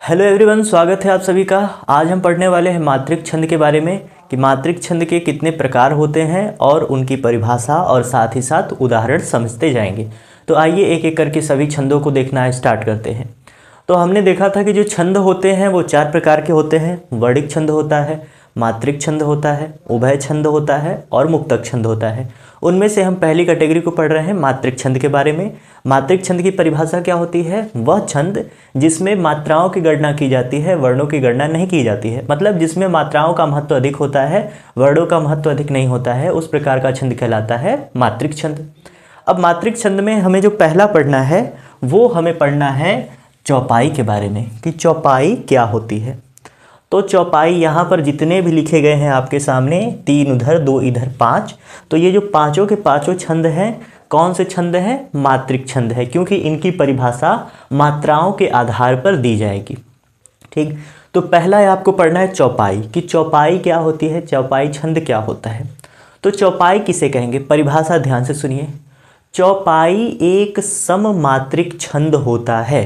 Hello everyone, स्वागत है आप सभी का। आज हम पढ़ने वाले हैं मात्रिक छंद के बारे में कि मात्रिक छंद के कितने प्रकार होते हैं और उनकी परिभाषा और साथ ही साथ उदाहरण समझते जाएंगे। तो आइए एक एक करके सभी छंदों को देखना स्टार्ट करते हैं। तो हमने देखा था कि जो छंद होते हैं वो 4 प्रकार के होते हैं। वर्णिक छंद होता है, मात्रिक छंद होता है, उभय छंद होता है और मुक्तक छंद होता है। उनमें से हम पहली कैटेगरी को पढ़ रहे हैं मात्रिक छंद के बारे में। मात्रिक छंद की परिभाषा क्या होती है? वह छंद जिसमें मात्राओं की गणना की जाती है, वर्णों की गणना नहीं की जाती है। मतलब जिसमें मात्राओं का महत्व अधिक होता है, वर्णों का महत्व अधिक नहीं होता है, उस प्रकार का छंद कहलाता है मात्रिक छंद। अब मात्रिक छंद में हमें जो पहला पढ़ना है वो हमें पढ़ना है चौपाई के बारे में कि चौपाई क्या होती है। तो चौपाई यहाँ पर जितने भी लिखे गए हैं आपके सामने, 3 उधर 2 इधर 5, तो ये जो पांचों के पांचों छंद हैं, कौन से छंद हैं? मात्रिक छंद है, क्योंकि इनकी परिभाषा मात्राओं के आधार पर दी जाएगी। ठीक, तो पहला है आपको पढ़ना है चौपाई कि चौपाई क्या होती है, चौपाई छंद क्या होता है। तो चौपाई किसे कहेंगे? परिभाषा ध्यान से सुनिए। चौपाई एक सममात्रिक छंद होता है।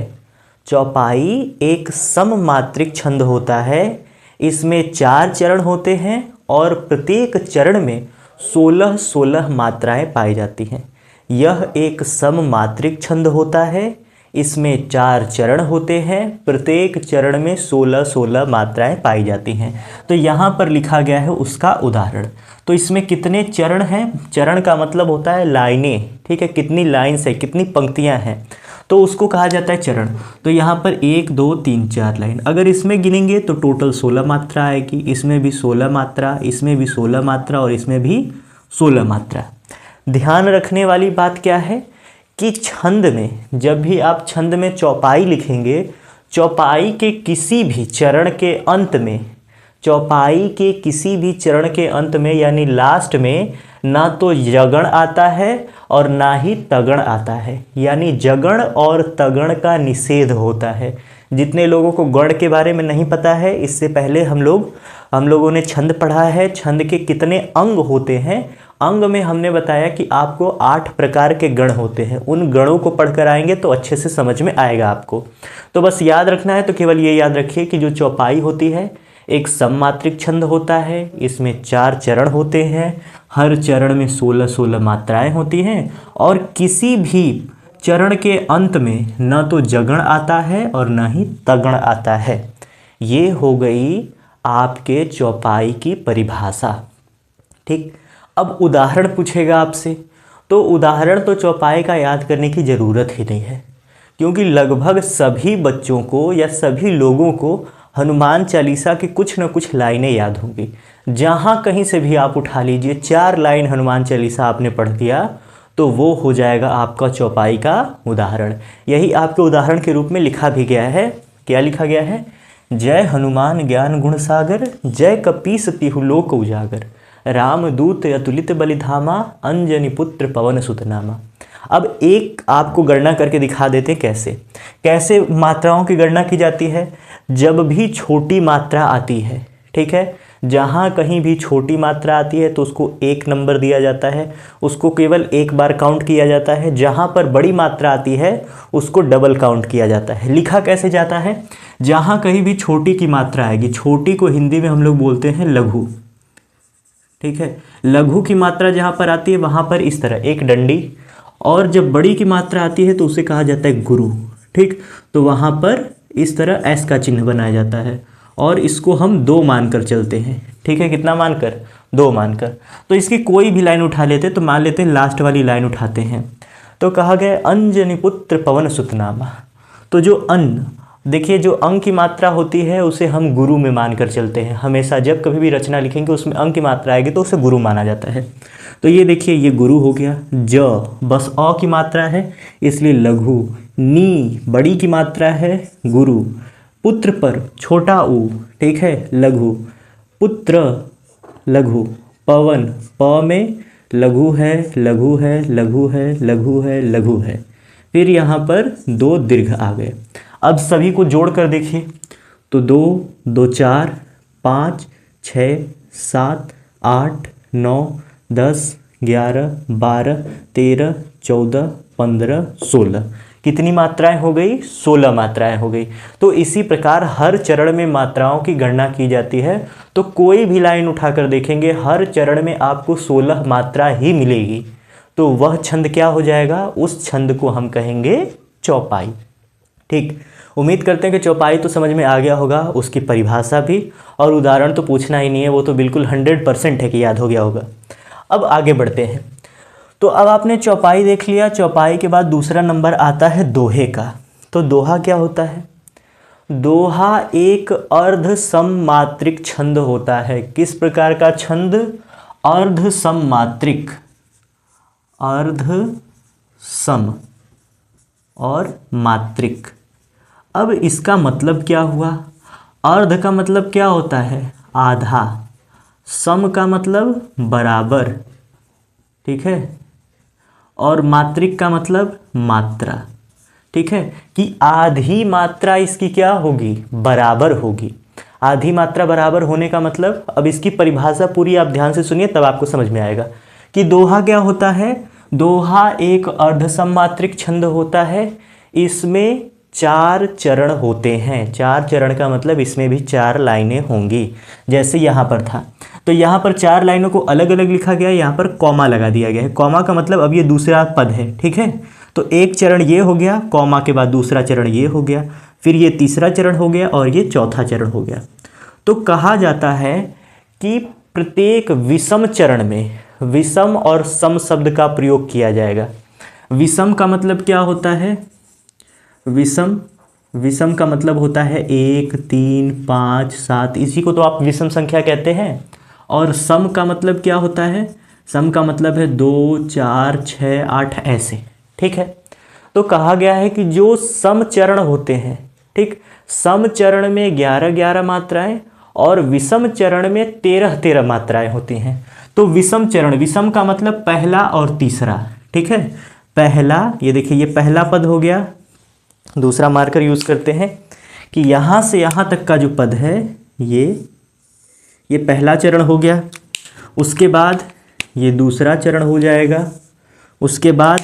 चौपाई एक सममात्रिक छंद होता है। इसमें 4 चरण होते हैं और प्रत्येक चरण में 16-16 मात्राएं पाई जाती हैं। यह एक सममात्रिक छंद होता है। इसमें 4 चरण होते हैं, प्रत्येक चरण में 16-16 मात्राएं पाई जाती हैं। तो यहाँ पर लिखा गया है उसका उदाहरण। तो इसमें कितने चरण हैं? चरण का मतलब होता है लाइनें। ठीक है, कितनी लाइन्स है, कितनी पंक्तियाँ हैं, तो उसको कहा जाता है चरण। तो यहाँ पर 1 2 3 4 लाइन, अगर इसमें गिनेंगे तो टोटल 16 मात्रा आएगी। इसमें भी 16 मात्रा, इसमें भी 16 मात्रा और इसमें भी 16 मात्रा। ध्यान रखने वाली बात क्या है कि छंद में, जब भी आप छंद में चौपाई लिखेंगे, चौपाई के किसी भी चरण के अंत में, चौपाई के किसी भी चरण के अंत में यानी लास्ट में ना तो जगण आता है और ना ही तगण आता है। यानी जगण और तगण का निषेध होता है। जितने लोगों को गण के बारे में नहीं पता है, इससे पहले हम लोगों ने छंद पढ़ा है। छंद के कितने अंग होते हैं, अंग में हमने बताया कि आपको 8 प्रकार के गण होते हैं। उन गणों को पढ़कर आएंगे तो अच्छे से समझ में आएगा आपको। तो बस याद रखना है, तो केवल ये याद रखिए कि जो चौपाई होती है एक सममात्रिक छंद होता है। इसमें 4 चरण होते हैं, हर चरण में 16-16 मात्राएं होती हैं और किसी भी चरण के अंत में न तो जगण आता है और न ही तगण आता है। ये हो गई आपके चौपाई की परिभाषा। ठीक, अब उदाहरण पूछेगा आपसे, तो उदाहरण तो चौपाई का याद करने की ज़रूरत ही नहीं है, क्योंकि लगभग सभी बच्चों को या सभी लोगों को हनुमान चालीसा की कुछ न कुछ लाइनें याद होंगी। जहाँ कहीं से भी आप उठा लीजिए, 4 लाइन हनुमान चालीसा आपने पढ़ दिया तो वो हो जाएगा आपका चौपाई का उदाहरण। यही आपके उदाहरण के रूप में लिखा भी गया है। क्या लिखा गया है? जय हनुमान ज्ञान गुण सागर, जय कपीस तिहु लोक उजागर, रामदूत अतुलित बलिधामा, अंजनी पुत्र पवन सुत नामा। अब एक आपको गणना करके दिखा देते कैसे कैसे मात्राओं की गणना की जाती है। जब भी छोटी मात्रा आती है, ठीक है, जहाँ कहीं भी छोटी मात्रा आती है तो उसको 1 नंबर दिया जाता है, उसको केवल एक बार काउंट किया जाता है। जहाँ पर बड़ी मात्रा आती है उसको डबल काउंट किया जाता है। लिखा कैसे जाता है? जहाँ कहीं भी छोटी की मात्रा आएगी, छोटी को हिंदी में हम लोग बोलते हैं लघु। ठीक है, लघु की मात्रा जहाँ पर आती है वहाँ पर इस तरह एक डंडी, और जब बड़ी की मात्रा आती है तो उसे कहा जाता है गुरु। ठीक, तो वहाँ पर इस तरह एस का चिन्ह बनाया जाता है और इसको हम 2 मानकर चलते हैं। ठीक है, कितना मानकर? 2 मानकर। तो इसकी कोई भी लाइन उठा लेते, तो मान लेते हैं लास्ट वाली लाइन उठाते हैं। तो कहा गया अंजनी पुत्र पवन सुत नामा। तो जो अन्न, देखिए जो अंग की मात्रा होती है उसे हम गुरु में मानकर चलते हैं। हमेशा जब कभी भी रचना लिखेंगे उसमें अंग की मात्रा आएगी तो उसे गुरु माना जाता है। तो ये देखिए, ये गुरु हो गया। ज बस अ की मात्रा है इसलिए लघु। नी बड़ी की मात्रा है गुरु। पुत्र पर छोटा ऊ, ठीक है, लघु। पुत्र लघु। पवन प में लघु है, लघु है, लघु है, लघु है, लघु है। फिर यहाँ पर 2 दीर्घ आ गए। अब सभी को जोड़ कर देखिए तो 2 2 4 5 6 7 8 9 10 11 12 13 14 15 16, कितनी मात्राएं हो गई? 16 मात्राएं हो गई। तो इसी प्रकार हर चरण में मात्राओं की गणना की जाती है। तो कोई भी लाइन उठाकर देखेंगे, हर चरण में आपको 16 मात्रा ही मिलेगी। तो वह छंद क्या हो जाएगा? उस छंद को हम कहेंगे चौपाई। ठीक, उम्मीद करते हैं कि चौपाई तो समझ में आ गया होगा, उसकी परिभाषा भी, और उदाहरण तो पूछना ही नहीं है, वो तो बिल्कुल 100% है कि याद हो गया होगा। अब आगे बढ़ते हैं। तो अब आपने चौपाई देख लिया। चौपाई के बाद दूसरा नंबर आता है दोहे का। तो दोहा क्या होता है? दोहा एक अर्ध सममात्रिक छंद होता है। किस प्रकार का छंद? अर्ध सममात्रिक, अर्ध सम और मात्रिक। अब इसका मतलब क्या हुआ? अर्ध का मतलब क्या होता है? आधा। सम का मतलब बराबर, ठीक है, और मात्रिक का मतलब मात्रा, ठीक है, कि आधी मात्रा इसकी क्या होगी? बराबर होगी। आधी मात्रा बराबर होने का मतलब, अब इसकी परिभाषा पूरी आप ध्यान से सुनिए तब आपको समझ में आएगा कि दोहा क्या होता है। दोहा एक अर्धसममात्रिक छंद होता है। इसमें 4 चरण होते हैं। 4 चरण का मतलब इसमें भी 4 लाइनें होंगी, जैसे यहाँ पर था। तो यहाँ पर 4 लाइनों को अलग अलग लिखा गया है, यहाँ पर कॉमा लगा दिया गया है। कॉमा का मतलब अब ये दूसरा पद है, ठीक है। तो एक चरण ये हो गया, कॉमा के बाद दूसरा चरण ये हो गया, फिर ये तीसरा चरण हो गया और ये चौथा चरण हो गया। तो कहा जाता है कि प्रत्येक विषम चरण में विषम और सम शब्द का प्रयोग किया जाएगा। विषम का मतलब क्या होता है? विषम का मतलब होता है 1, 3, 5, 7, इसी को तो आप विषम संख्या कहते हैं। और सम का मतलब क्या होता है? सम का मतलब है 2, 4, 6, 8 ऐसे, ठीक है। तो कहा गया है कि जो सम चरण होते हैं, ठीक, सम चरण में 11 मात्राएं और विषम चरण में 13 मात्राएं होती हैं। तो विषम चरण, विषम का मतलब पहला और तीसरा, ठीक है। पहला, ये देखिए ये पहला पद हो गया। दूसरा मार्कर यूज करते हैं कि यहाँ से यहाँ तक का जो पद है ये पहला चरण हो गया। उसके बाद ये दूसरा चरण हो जाएगा। उसके बाद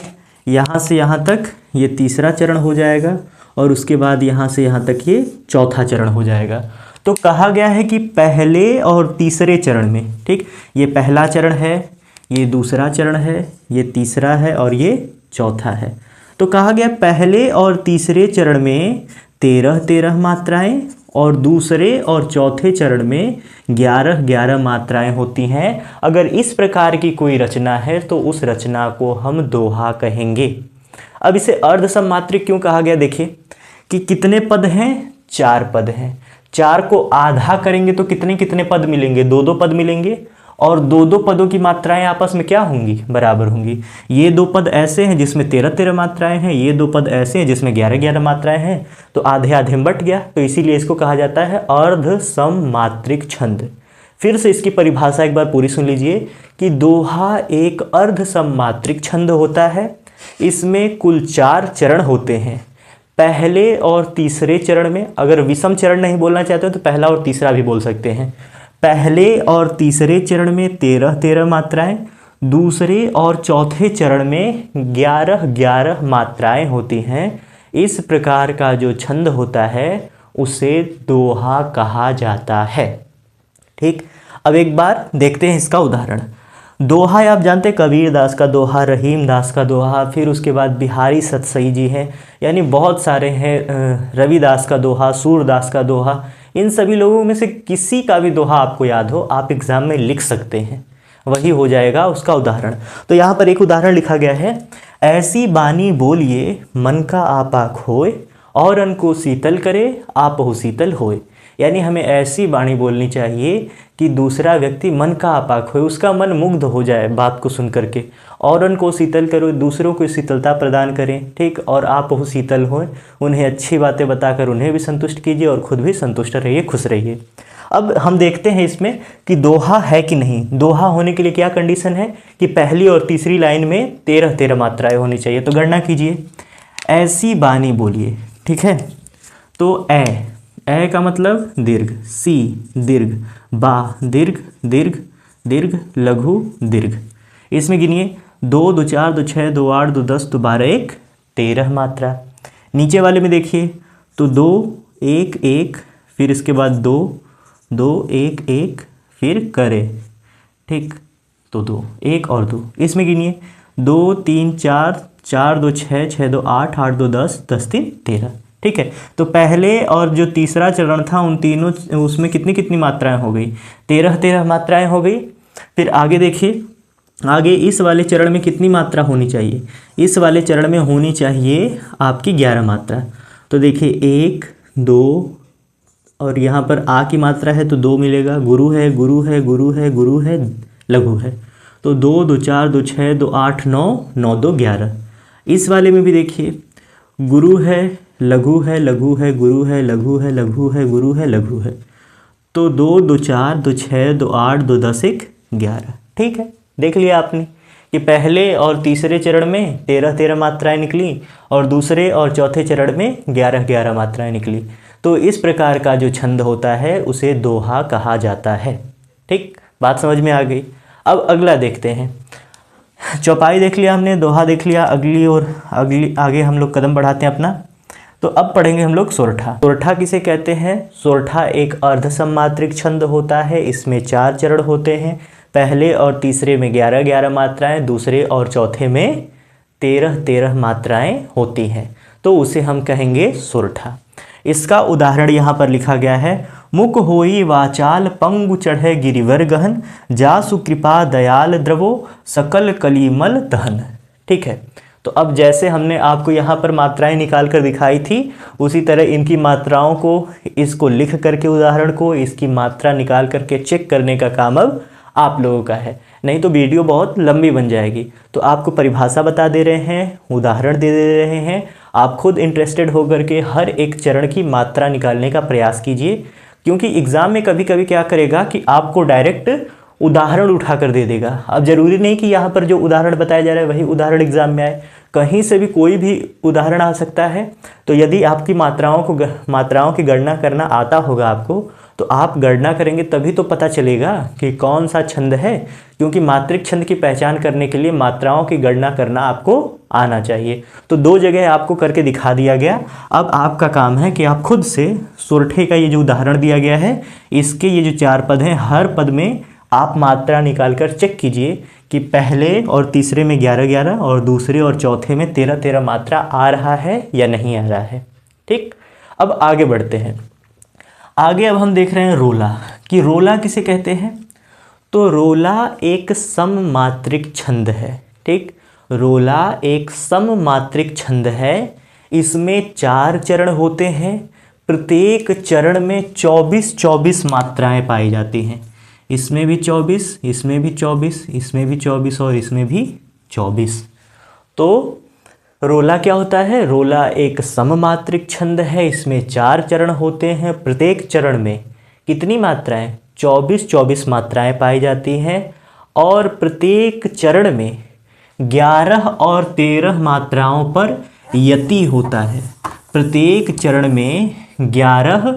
यहाँ से यहाँ तक ये तीसरा चरण हो जाएगा और उसके बाद यहाँ से यहाँ तक ये चौथा चरण हो जाएगा। तो कहा गया है कि पहले और तीसरे चरण में, ठीक, ये पहला चरण है, ये दूसरा चरण है, ये तीसरा है और ये चौथा है। तो कहा गया पहले और तीसरे चरण में 13 मात्राएं और दूसरे और चौथे चरण में 11 मात्राएं होती हैं। अगर इस प्रकार की कोई रचना है तो उस रचना को हम दोहा कहेंगे। अब इसे अर्धसममात्रिक क्यों कहा गया? देखिए कि कितने पद हैं? 4 पद हैं। 4 को आधा करेंगे तो कितने कितने पद मिलेंगे? 2 पद मिलेंगे और 2 पदों की मात्राएं आपस में क्या होंगी? बराबर होंगी। ये 2 पद ऐसे हैं जिसमें 13 मात्राएं हैं, ये 2 पद ऐसे हैं जिसमें 11 मात्राएं हैं, तो आधे आधे में बट गया। तो इसीलिए इसको कहा जाता है अर्धसममात्रिक छंद। फिर से इसकी परिभाषा एक बार पूरी सुन लीजिए कि दोहा एक अर्धसममात्रिक छंद होता है। इसमें कुल 4 चरण होते हैं। पहले और तीसरे चरण में, अगर विषम चरण नहीं बोलना चाहते हो तो पहला और तीसरा भी बोल सकते हैं। पहले और तीसरे चरण में 13 मात्राएं, दूसरे और चौथे चरण में 11 मात्राएं होती हैं। इस प्रकार का जो छंद होता है उसे दोहा कहा जाता है। ठीक, अब एक बार देखते हैं इसका उदाहरण। दोहा आप जानते हैं, कबीर दास का दोहा, रहीम दास का दोहा, फिर उसके बाद बिहारी सतसई जी हैं, यानी बहुत सारे हैं, रविदास का दोहा, सूरदास का दोहा। इन सभी लोगों में से किसी का भी दोहा आपको याद हो, आप एग्जाम में लिख सकते हैं, वही हो जाएगा उसका उदाहरण। तो यहाँ पर एक उदाहरण लिखा गया है, ऐसी बानी बोलिए मन का आपा खोए, और अन को शीतल करे आप हो शीतल होए। यानी हमें ऐसी बाणी बोलनी चाहिए कि दूसरा व्यक्ति मन का आपा खोए, उसका मन मुग्ध हो जाए बात को सुन करके, और उनको शीतल करो, दूसरों को शीतलता प्रदान करें, ठीक, और आप हो शीतल होए, उन्हें अच्छी बातें बताकर उन्हें भी संतुष्ट कीजिए और खुद भी संतुष्ट रहिए, खुश रहिए। अब हम देखते हैं इसमें कि दोहा है कि नहीं। दोहा होने के लिए क्या कंडीशन है कि पहली और तीसरी लाइन में 13 मात्राएं होनी चाहिए। तो गणना कीजिए, ऐसी बानी बोलिए, ठीक है। तो ए का मतलब दीर्घ, सी दीर्घ, बा दीर्घ, दीर्घ दीर्घ, लघु दीर्घ। इसमें गिनिए 2 2 4 2 6 2 8 2 10 2 12 1 13 मात्रा। नीचे वाले में देखिए तो 2 1 1, फिर इसके बाद 2 2 1 1, फिर करे, ठीक। तो 2 1 और 2, इसमें गिनिए 2 3 4, 4 2 6, 6 2 8, 8 2 10, 10 3 13, ठीक है। तो पहले और जो तीसरा चरण था उन तीनों उसमें कितनी कितनी मात्राएं हो गई, 13 13 मात्राएं हो गई। फिर आगे देखिए, आगे इस वाले चरण में कितनी मात्रा होनी चाहिए, इस वाले चरण में होनी चाहिए आपकी 11 मात्रा। तो देखिए 1 2, और यहाँ पर आ की मात्रा है तो 2 मिलेगा, गुरु है गुरु है गुरु है गुरु है, लघु है, तो 2 2 4 2 6 2 8 9, 9 2 11। इस वाले में भी देखिए गुरु है लघु है लघु है गुरु है लघु है लघु है गुरु है लघु है, तो 2 2 4 2 6 2 8 2 10 1 11, ठीक है। देख लिया आपने कि पहले और तीसरे चरण में 13 13 मात्राएं निकली और दूसरे और चौथे चरण में 11 11 मात्राएं निकली। तो इस प्रकार का जो छंद होता है उसे दोहा कहा जाता है, ठीक। बात समझ में आ गई। अब अगला देखते हैं। चौपाई देख लिया हमने, दोहा देख लिया, अगली आगे हम लोग कदम बढ़ाते हैं अपना। तो अब पढ़ेंगे हम लोग सोरठा। सोरठा किसे कहते हैं? सोरठा एक अर्ध सममात्रिक छंद होता है। इसमें 4 चरण होते हैं। पहले और तीसरे में 11 11 मात्राएं, दूसरे और चौथे में 13 13 मात्राएं होती हैं, तो उसे हम कहेंगे सोरठा। इसका उदाहरण यहाँ पर लिखा गया है, मुख होई वाचाल पंगु चढ़े गिरिवर गहन, जासु कृपा दयाल द्रवो सकल कलिमल दहन। ठीक है, तो अब जैसे हमने आपको यहाँ पर मात्राएं निकाल कर दिखाई थी, उसी तरह इनकी मात्राओं को, इसको लिख करके उदाहरण को, इसकी मात्रा निकाल करके चेक करने का काम अब आप लोगों का है, नहीं तो वीडियो बहुत लंबी बन जाएगी। तो आपको परिभाषा बता दे रहे हैं, उदाहरण दे रहे हैं, आप खुद इंटरेस्टेड होकर के हर एक चरण की मात्रा निकालने का प्रयास कीजिए, क्योंकि एग्ज़ाम में कभी कभी क्या करेगा कि आपको डायरेक्ट उदाहरण उठा कर दे देगा। अब ज़रूरी नहीं कि यहाँ पर जो उदाहरण बताया जा रहा है वही उदाहरण एग्ज़ाम में आए, कहीं से भी कोई भी उदाहरण आ सकता है। तो यदि आपकी मात्राओं की गणना करना आता होगा आपको, तो आप गणना करेंगे तभी तो पता चलेगा कि कौन सा छंद है, क्योंकि मात्रिक छंद की पहचान करने के लिए मात्राओं की गणना करना आपको आना चाहिए। तो 2 जगह आपको करके दिखा दिया गया। अब आपका काम है कि आप खुद से सोरठे का ये जो उदाहरण दिया गया है, इसके ये जो 4 पद हैं, हर पद में आप मात्रा निकाल कर चेक कीजिए कि पहले और तीसरे में 11 11 और दूसरे और चौथे में 13 13 मात्रा आ रहा है या नहीं आ रहा है। ठीक, अब आगे बढ़ते हैं। आगे अब हम देख रहे हैं रोला, कि रोला किसे कहते हैं? तो रोला एक सममात्रिक छंद है। ठीक, रोला एक सममात्रिक छंद है। इसमें 4 चरण होते हैं। प्रत्येक चरण में 24 24 मात्राएं पाई जाती हैं। इसमें भी 24, इसमें भी 24, इसमें भी 24 और इसमें भी 24। तो रोला क्या होता है? रोला एक सममात्रिक छंद है। इसमें 4 चरण होते हैं। प्रत्येक चरण में कितनी मात्राएं? 24 24 मात्राएं पाई जाती हैं, और प्रत्येक चरण में 11 और 13 मात्राओं पर यति होता है। प्रत्येक चरण में 11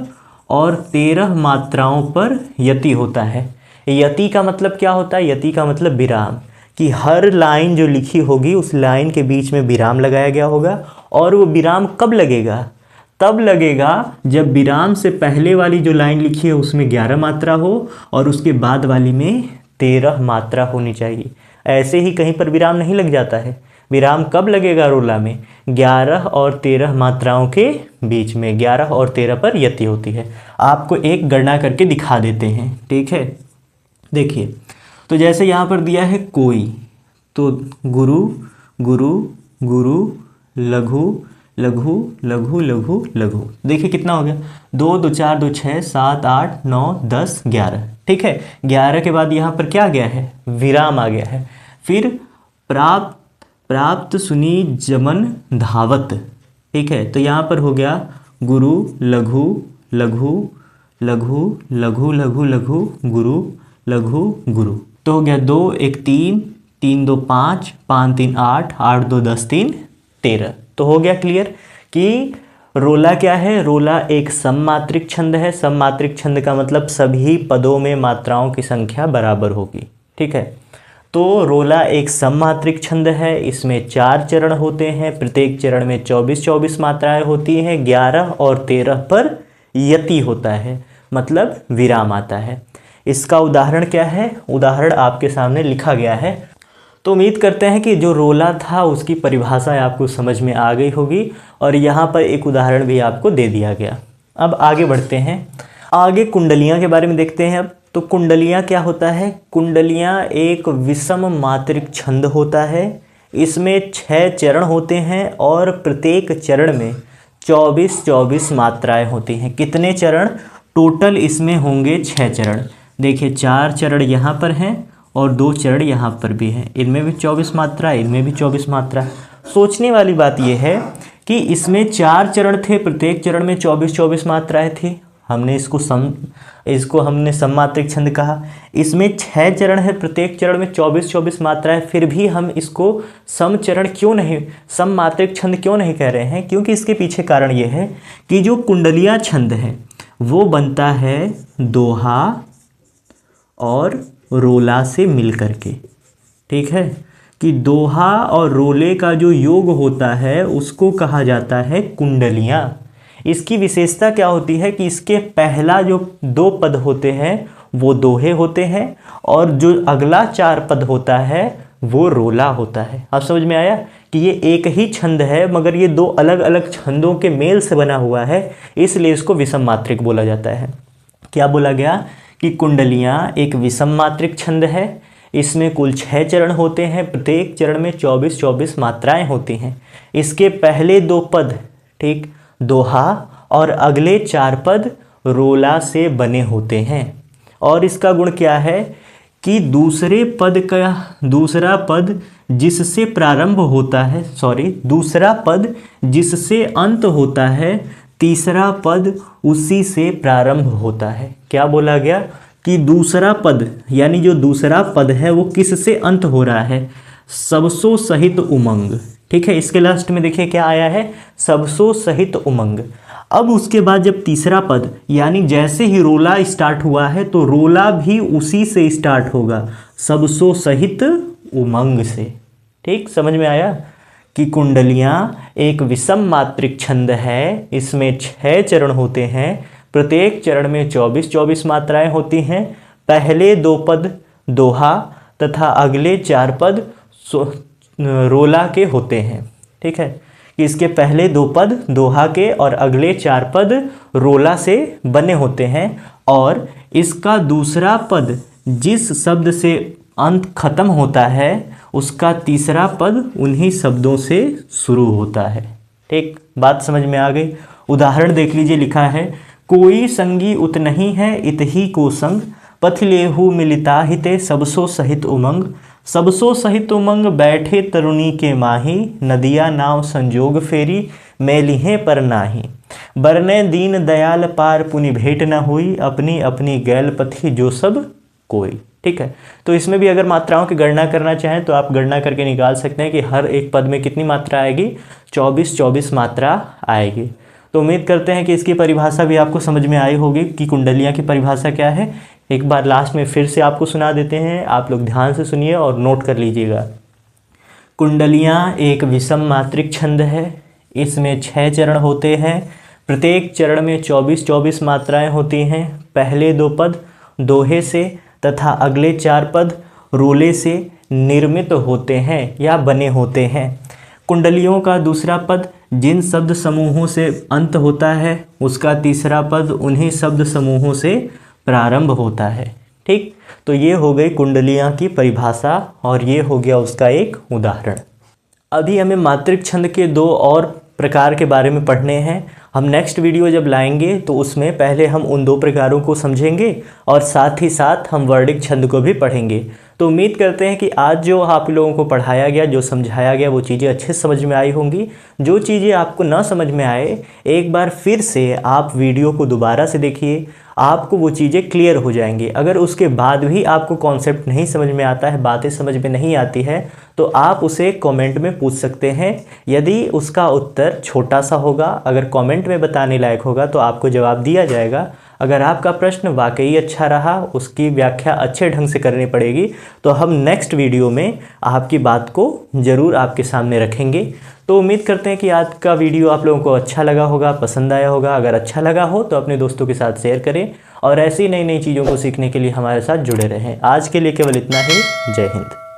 और 13 मात्राओं पर यति होता है। यति का मतलब क्या होता है? यति का मतलब विराम, कि हर लाइन जो लिखी होगी उस लाइन के बीच में विराम लगाया गया होगा। और वो विराम कब लगेगा? तब लगेगा जब विराम से पहले वाली जो लाइन लिखी है उसमें 11 मात्रा हो और उसके बाद वाली में 13 मात्रा होनी चाहिए। ऐसे ही कहीं पर विराम नहीं लग जाता है। विराम कब लगेगा रोला में? 11 और 13 मात्राओं के बीच में। 11 और 13 पर यति होती है। आपको एक गणना करके दिखा देते हैं। ठीक है, देखिए, तो जैसे यहाँ पर दिया है कोई, तो गुरु गुरु गुरु लघु लघु लघु लघु लघु, देखिए कितना हो गया? 2 2 4 2 6 7 8 9 10 11। ठीक है, 11 के बाद यहाँ पर क्या गया है? विराम आ गया है। फिर प्राप्त सुनी जमन धावत। ठीक है, तो यहाँ पर हो गया गुरु लघु लघु लघु लघु लघु लघु गुरु लघु गुरु। तो हो गया 2 1 3 3 2 5 5 3 8 8 2 10 3 13। तो हो गया क्लियर कि रोला क्या है? रोला एक सममात्रिक छंद है। सममात्रिक छंद का मतलब सभी पदों में मात्राओं की संख्या बराबर होगी। ठीक है, तो रोला एक सममात्रिक छंद है। इसमें 4 चरण होते हैं, प्रत्येक चरण में 24-24 मात्राएं होती हैं। 11 और 13 पर यति होता है, मतलब विराम आता है। इसका उदाहरण क्या है? उदाहरण आपके सामने लिखा गया है। तो उम्मीद करते हैं कि जो रोला था उसकी परिभाषा आपको समझ में आ गई होगी और यहाँ पर एक उदाहरण भी आपको दे दिया गया। अब आगे बढ़ते हैं, आगे कुंडलियाँ के बारे में देखते हैं। अब तो कुंडलियाँ क्या होता है? कुंडलियाँ एक विषम मात्रिक छंद होता है। इसमें 6 चरण होते हैं और प्रत्येक चरण में 24-24 मात्राएं होती हैं। कितने चरण? टोटल इसमें होंगे 6 चरण। देखिए 4 चरण यहाँ पर हैं और 2 चरण यहाँ पर भी हैं। इनमें भी 24 मात्रा, इनमें भी 24 मात्रा। सोचने वाली बात यह है कि इसमें 4 चरण थे, प्रत्येक चरण में 24-24 मात्राएं थी। हमने इसको हमने सममात्रिक छंद कहा। इसमें 6 चरण है, प्रत्येक चरण में 24-24 मात्राएं, फिर भी हम इसको सममात्रिक छंद क्यों नहीं कह रहे हैं? क्योंकि इसके पीछे कारण ये है कि जो कुंडलिया छंद है वो बनता है दोहा और रोला से मिल करके। ठीक है, कि दोहा और रोले का जो योग होता है उसको कहा जाता है कुंडलियाँ। इसकी विशेषता क्या होती है कि इसके पहला जो 2 पद होते हैं वो दोहे होते हैं और जो अगला 4 पद होता है वो रोला होता है। अब समझ में आया कि ये एक ही छंद है मगर ये 2 अलग अलग छंदों के मेल से बना हुआ है, इसलिए इसको विषम मात्रिक बोला जाता है। क्या बोला गया? कि कुंडलियाँ एक विषम मात्रिक छंद है। इसमें कुल 6 चरण होते हैं, प्रत्येक चरण में 24-24 मात्राएं होती हैं। इसके पहले 2 पद, ठीक, दोहा और अगले 4 पद रोला से बने होते हैं। और इसका गुण क्या है कि दूसरा पद जिससे प्रारंभ होता है, दूसरा पद जिससे अंत होता है, तीसरा पद उसी से प्रारंभ होता है। क्या बोला गया? कि दूसरा पद, यानी जो दूसरा पद है वो किससे अंत हो रहा है? सबसो सहित उमंग। ठीक है, इसके लास्ट में देखिए क्या आया है? सबसो सहित उमंग। अब उसके बाद जब तीसरा पद, यानी जैसे ही रोला स्टार्ट हुआ है तो रोला भी उसी से स्टार्ट होगा, सबसो सहित उमंग से। ठीक, समझ में आया कि कुंडलियाँ एक विषम मात्रिक छंद है। इसमें 6 चरण होते हैं, प्रत्येक चरण में 24-24 मात्राएं होती हैं। पहले 2 पद दोहा तथा अगले 4 पद रोला के होते हैं। ठीक है, कि इसके पहले 2 पद दोहा के और अगले 4 पद रोला से बने होते हैं और इसका दूसरा पद जिस शब्द से अंत खत्म होता है उसका तीसरा पद उन्हीं शब्दों से शुरू होता है। ठीक, बात समझ में आ गई। उदाहरण देख लीजिए, लिखा है कोई संगी उत नहीं है इत ही को संग, पथ लेहु मिलिता हिते सबसो सहित उमंग। सबसो सहित उमंग बैठे तरुणी के माही, नदिया नाव संजोग फेरी मैलिहें पर नाही। बरने दीन दयाल पार पुनि भेंट न हुई, अपनी अपनी गैल पथी जो सब कोई। ठीक है, तो इसमें भी अगर मात्राओं की गणना करना चाहें तो आप गणना करके निकाल सकते हैं कि हर एक पद में कितनी मात्रा आएगी? 24-24 मात्रा आएगी। तो उम्मीद करते हैं कि इसकी परिभाषा भी आपको समझ में आई होगी कि कुंडलियाँ की परिभाषा क्या है। एक बार लास्ट में फिर से आपको सुना देते हैं, आप लोग ध्यान से सुनिए और नोट कर लीजिएगा। कुंडलियाँ एक विषम मात्रिक छंद है। इसमें 6 चरण होते हैं, प्रत्येक चरण में 24-24 मात्राएं होती हैं। पहले 2 पद दोहे से तथा अगले 4 पद रोले से निर्मित होते हैं या बने होते हैं। कुंडलियों का दूसरा पद जिन शब्द समूहों से अंत होता है उसका तीसरा पद उन्हीं शब्द समूहों से प्रारंभ होता है। ठीक, तो ये हो गई कुंडलियाँ की परिभाषा और ये हो गया उसका एक उदाहरण। अभी हमें मात्रिक छंद के 2 और प्रकार के बारे में पढ़ने हैं। हम नेक्स्ट वीडियो जब लाएंगे तो उसमें पहले हम उन 2 प्रकारों को समझेंगे और साथ ही साथ हम वर्णिक छंद को भी पढ़ेंगे। तो उम्मीद करते हैं कि आज जो आप लोगों को पढ़ाया गया, जो समझाया गया, वो चीज़ें अच्छे समझ में आई होंगी। जो चीज़ें आपको ना समझ में आए एक बार फिर से आप वीडियो को दोबारा से देखिए, आपको वो चीज़ें क्लियर हो जाएंगी। अगर उसके बाद भी आपको कॉन्सेप्ट नहीं समझ में आता है, बातें समझ में नहीं आती है, तो आप उसे कमेंट में पूछ सकते हैं। यदि उसका उत्तर छोटा सा होगा, अगर कमेंट में बताने लायक होगा तो आपको जवाब दिया जाएगा। अगर आपका प्रश्न वाकई अच्छा रहा, उसकी व्याख्या अच्छे ढंग से करनी पड़ेगी, तो हम नेक्स्ट वीडियो में आपकी बात को ज़रूर आपके सामने रखेंगे। तो उम्मीद करते हैं कि आज का वीडियो आप लोगों को अच्छा लगा होगा, पसंद आया होगा। अगर अच्छा लगा हो तो अपने दोस्तों के साथ शेयर करें और ऐसी नई नई चीज़ों को सीखने के लिए हमारे साथ जुड़े रहें। आज के लिए केवल इतना ही। जय हिंद।